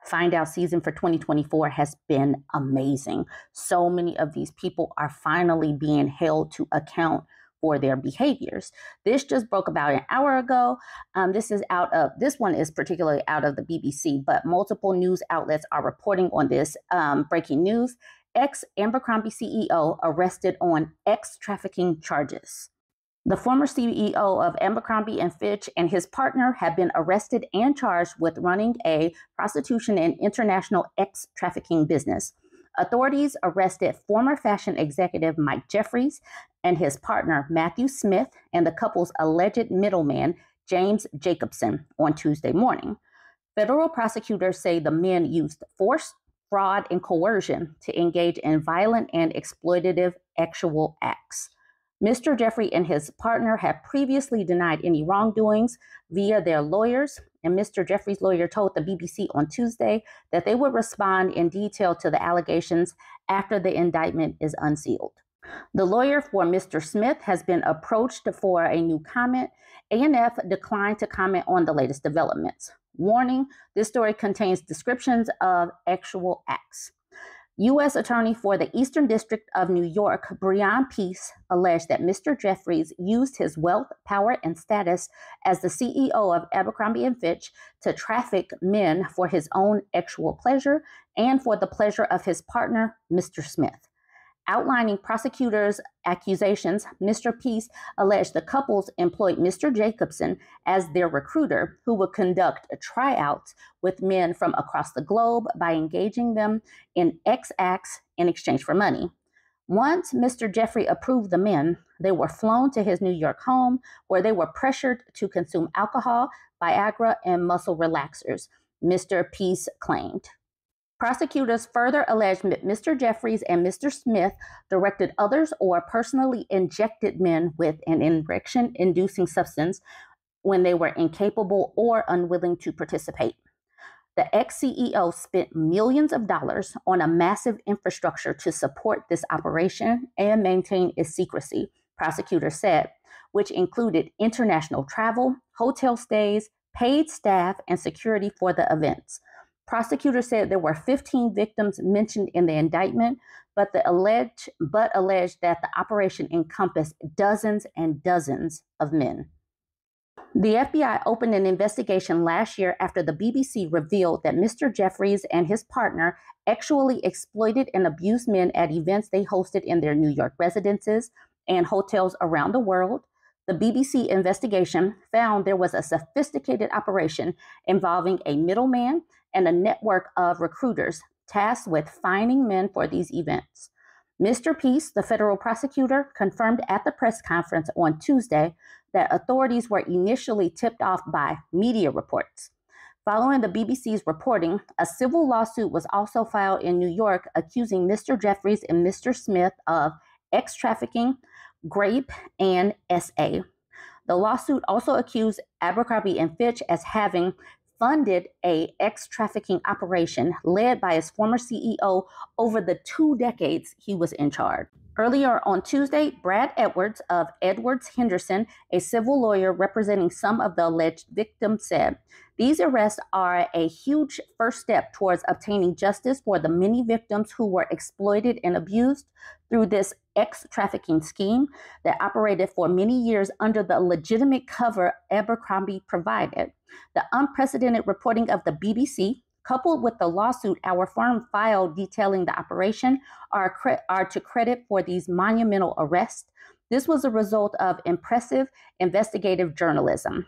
Find Out season for 2024 has been amazing. So many of these people are finally being held to account for their behaviors. This just broke about an hour ago. This one is particularly out of the BBC, but multiple news outlets are reporting on this. Breaking news: Ex-Abercrombie CEO arrested on ex-trafficking charges. The former CEO of Abercrombie and Fitch and his partner have been arrested and charged with running a prostitution and international ex-trafficking business. Authorities arrested former fashion executive Mike Jeffries and his partner Matthew Smith and the couple's alleged middleman James Jacobson on Tuesday morning. Federal prosecutors say the men used force, fraud, and coercion to engage in violent and exploitative sexual acts. Mr. Jeffrey and his partner have previously denied any wrongdoings via their lawyers, and Mr. Jeffrey's lawyer told the BBC on Tuesday that they would respond in detail to the allegations after the indictment is unsealed. The lawyer for Mr. Smith has been approached for a new comment. A&F declined to comment on the latest developments. Warning: this story contains descriptions of actual acts. U.S. Attorney for the Eastern District of New York, Breon Peace, alleged that Mr. Jeffries used his wealth, power, and status as the CEO of Abercrombie & Fitch to traffic men for his own sexual pleasure and for the pleasure of his partner, Mr. Smith. Outlining prosecutors' accusations, Mr. Peace alleged the couples employed Mr. Jacobson as their recruiter, who would conduct tryouts with men from across the globe by engaging them in X acts in exchange for money. Once Mr. Jeffrey approved the men, they were flown to his New York home, where they were pressured to consume alcohol, Viagra, and muscle relaxers, Mr. Peace claimed. Prosecutors further alleged that Mr. Jeffries and Mr. Smith directed others or personally injected men with an erection-inducing substance when they were incapable or unwilling to participate. The ex-CEO spent millions of dollars on a massive infrastructure to support this operation and maintain its secrecy, prosecutors said, which included international travel, hotel stays, paid staff, and security for the events. Prosecutors said there were 15 victims mentioned in the indictment, but alleged that the operation encompassed dozens and dozens of men. The FBI opened an investigation last year after the BBC revealed that Mr. Jeffries and his partner actually exploited and abused men at events they hosted in their New York residences and hotels around the world. The BBC investigation found there was a sophisticated operation involving a middleman and a network of recruiters tasked with finding men for these events. Mr. Peace, the federal prosecutor, confirmed at the press conference on Tuesday that authorities were initially tipped off by media reports. Following the BBC's reporting, a civil lawsuit was also filed in New York accusing Mr. Jeffries and Mr. Smith of ex-trafficking, rape, and SA. The lawsuit also accused Abercrombie & Fitch as having funded a ex-trafficking operation led by his former CEO over the 2 decades he was in charge. Earlier on Tuesday, Brad Edwards of Edwards Henderson, a civil lawyer representing some of the alleged victims, said, "These arrests are a huge first step towards obtaining justice for the many victims who were exploited and abused through this ex-trafficking scheme that operated for many years under the legitimate cover Abercrombie provided. The unprecedented reporting of the BBC, coupled with the lawsuit our firm filed detailing the operation, are to credit for these monumental arrests. This was a result of impressive investigative journalism."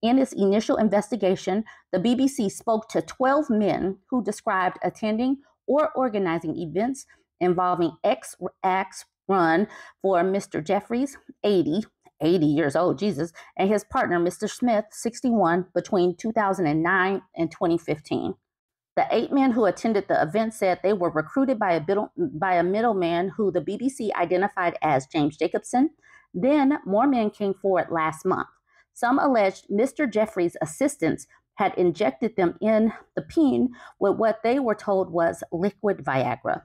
In its initial investigation, the BBC spoke to 12 men who described attending or organizing events involving ex-acts run for Mr. Jeffries, 80 years old, Jesus, and his partner, Mr. Smith, 61, between 2009 and 2015. The 8 men who attended the event said they were recruited by a middleman who the BBC identified as James Jacobson. Then more men came forward last month. Some alleged Mr. Jeffries' assistants had injected them in the peen with what they were told was liquid Viagra.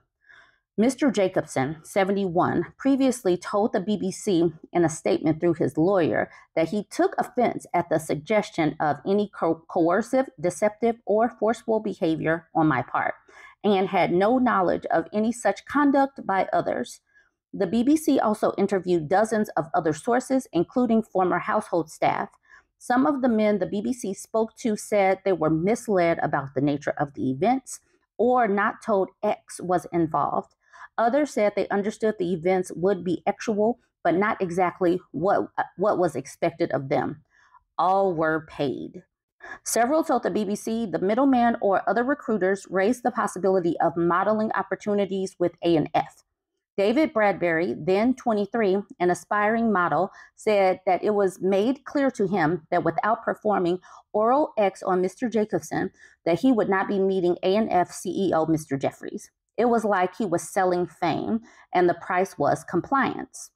Mr. Jacobson, 71, previously told the BBC in a statement through his lawyer that he took offense at the suggestion of any coercive, deceptive, or forceful behavior on my part, and had no knowledge of any such conduct by others. The BBC also interviewed dozens of other sources, including former household staff. Some of the men the BBC spoke to said they were misled about the nature of the events or not told X was involved. Others said they understood the events would be actual, but not exactly what was expected of them. All were paid. Several told the BBC the middleman or other recruiters raised the possibility of modeling opportunities with A&F. David Bradbury, then 23, an aspiring model, said that it was made clear to him that without performing oral X on Mr. Jacobson, that he would not be meeting A&F CEO Mr. Jeffries. It was like he was selling fame, and the price was compliance.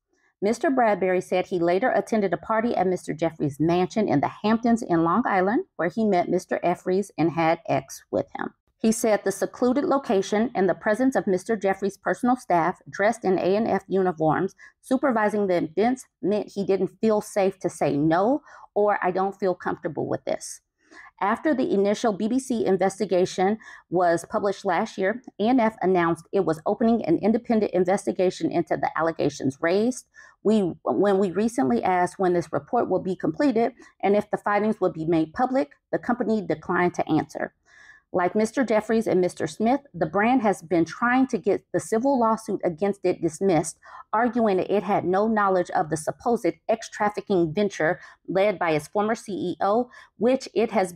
Mr. Bradbury said he later attended a party at Mr. Jeffries' mansion in the Hamptons in Long Island, where he met Mr. Jeffries and had X with him. He said the secluded location and the presence of Mr. Jeffries' personal staff dressed in A&F uniforms supervising the events meant he didn't feel safe to say no, or I don't feel comfortable with this. After the initial BBC investigation was published last year, A&F announced it was opening an independent investigation into the allegations raised. When we recently asked when this report will be completed and if the findings will be made public, the company declined to answer. Like Mr. Jeffries and Mr. Smith, the brand has been trying to get the civil lawsuit against it dismissed, arguing that it had no knowledge of the supposed ex-trafficking venture led by its former CEO, which it has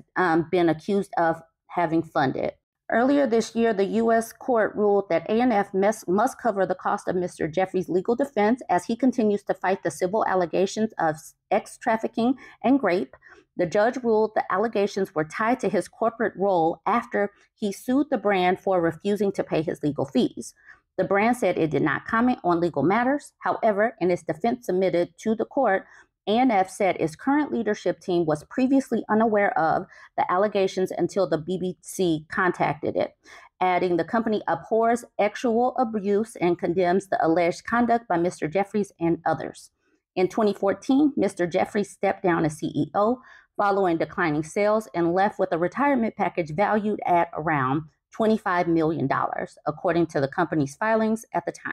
been accused of having funded. Earlier this year, the U.S. court ruled that A&F must cover the cost of Mr. Jeffries' legal defense as he continues to fight the civil allegations of ex-trafficking and rape. The judge ruled the allegations were tied to his corporate role after he sued the brand for refusing to pay his legal fees. The brand said it did not comment on legal matters. However, in its defense submitted to the court, A&F said its current leadership team was previously unaware of the allegations until the BBC contacted it, adding the company abhors sexual abuse and condemns the alleged conduct by Mr. Jeffries and others. In 2014, Mr. Jeffries stepped down as CEO following declining sales and left with a retirement package valued at around $25 million, according to the company's filings at the time.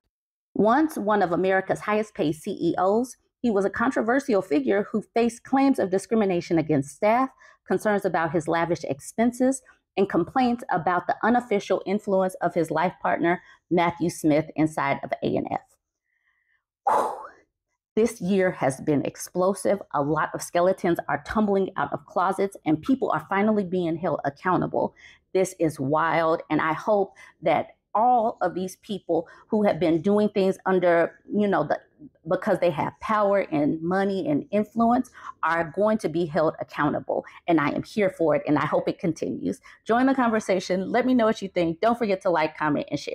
Once one of America's highest paid CEOs, he was a controversial figure who faced claims of discrimination against staff, concerns about his lavish expenses, and complaints about the unofficial influence of his life partner, Matthew Smith, inside of A&F. This year has been explosive. A lot of skeletons are tumbling out of closets and people are finally being held accountable. This is wild, and I hope that all of these people who have been doing things under, because they have power and money and influence are going to be held accountable. And I am here for it, and I hope it continues. Join the conversation. Let me know what you think. Don't forget to like, comment, and share.